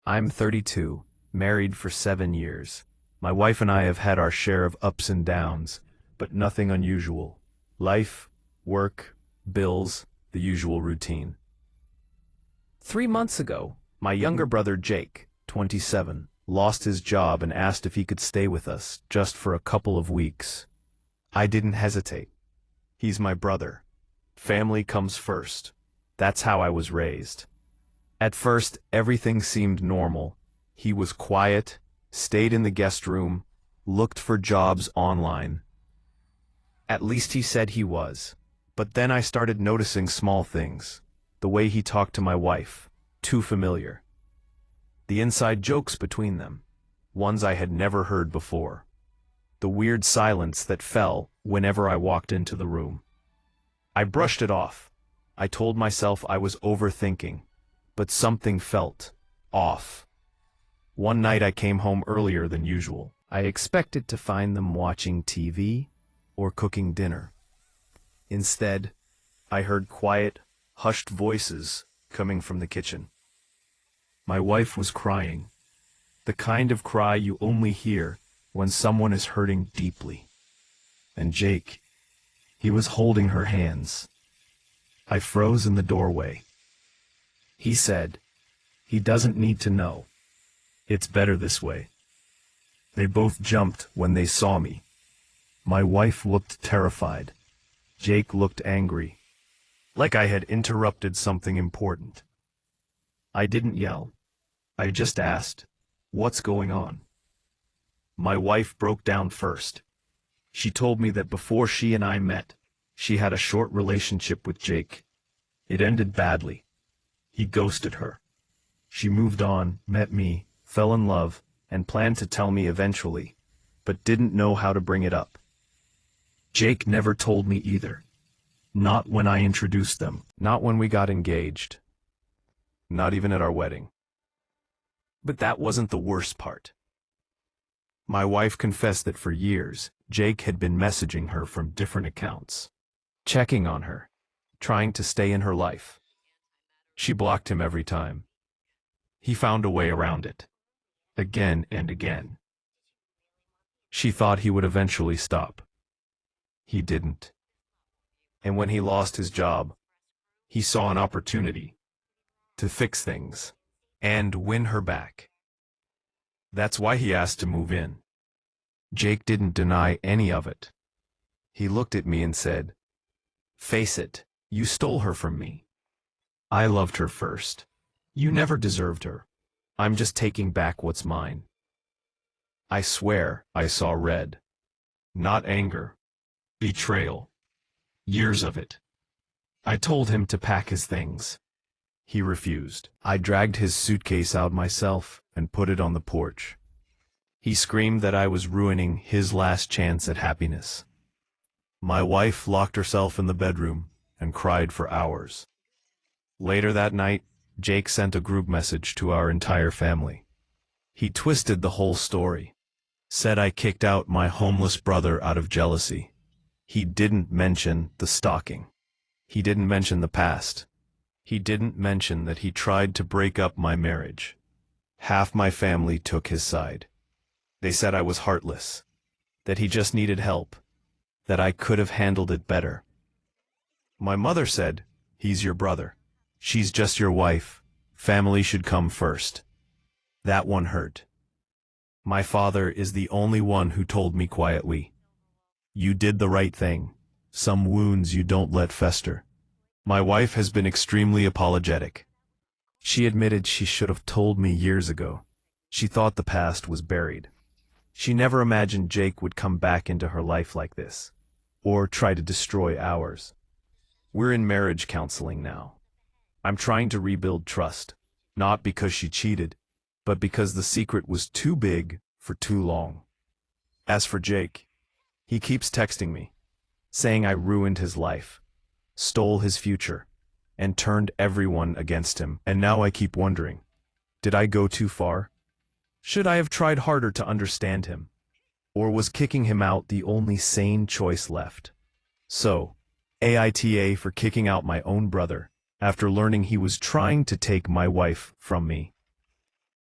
I'm 32, married for 7 years. My wife and I have had our share of ups and downs, but nothing unusual. Life, work, bills, the usual routine. 3 months ago, my younger brother Jake, 27, lost his job and asked if he could stay with us just for a couple of weeks. I didn't hesitate. He's my brother. Family comes first. That's how I was raised. At first, everything seemed normal. He was quiet, stayed in the guest room, looked for jobs online. At least he said he was. But then I started noticing small things. The way he talked to my wife, too familiar. The inside jokes between them, ones I had never heard before. The weird silence that fell whenever I walked into the room. I brushed it off. I told myself I was overthinking, but something felt off. One night I came home earlier than usual. I expected to find them watching TV or cooking dinner. Instead, I heard quiet, hushed voices coming from the kitchen. My wife was crying, the kind of cry you only hear when someone is hurting deeply. And Jake, he was holding her hands. I froze in the doorway. He said, "He doesn't need to know. It's better this way." They both jumped when they saw me. My wife looked terrified. Jake looked angry, like I had interrupted something important. I didn't yell. I just asked, "What's going on?" My wife broke down first. She told me that before she and I met, she had a short relationship with Jake. It ended badly. He ghosted her. She moved on, met me, fell in love, and planned to tell me eventually, but didn't know how to bring it up. Jake never told me either. Not when I introduced them. Not when we got engaged. Not even at our wedding. But that wasn't the worst part. My wife confessed that for years, Jake had been messaging her from different accounts, checking on her, trying to stay in her life. She blocked him every time. He found a way around it, again and again. She thought he would eventually stop. He didn't. And when he lost his job, he saw an opportunity to fix things and win her back. That's why he asked to move in. Jake didn't deny any of it. He looked at me and said, "Face it, you stole her from me. I loved her first. You never deserved her. I'm just taking back what's mine." I swear I saw red. Not anger. Betrayal. Years of it. I told him to pack his things. He refused. I dragged his suitcase out myself and put it on the porch. He screamed that I was ruining his last chance at happiness. My wife locked herself in the bedroom and cried for hours. Later that night, Jake sent a group message to our entire family. He twisted the whole story. Said I kicked out my homeless brother out of jealousy. He didn't mention the stalking. He didn't mention the past. He didn't mention that he tried to break up my marriage. Half my family took his side. They said I was heartless, that he just needed help, that I could have handled it better. My mother said, "He's your brother. She's just your wife. Family should come first." That one hurt. My father is the only one who told me quietly, "You did the right thing. Some wounds you don't let fester." My wife has been extremely apologetic. She admitted she should have told me years ago. She thought the past was buried. She never imagined Jake would come back into her life like this, or try to destroy ours. We're in marriage counseling now. I'm trying to rebuild trust, not because she cheated, but because the secret was too big for too long. As for Jake, he keeps texting me, saying I ruined his life, stole his future, and turned everyone against him. And now I keep wondering, did I go too far? Should I have tried harder to understand him? Or was kicking him out the only sane choice left? So, AITA for kicking out my own brother, after learning he was trying to take my wife from me.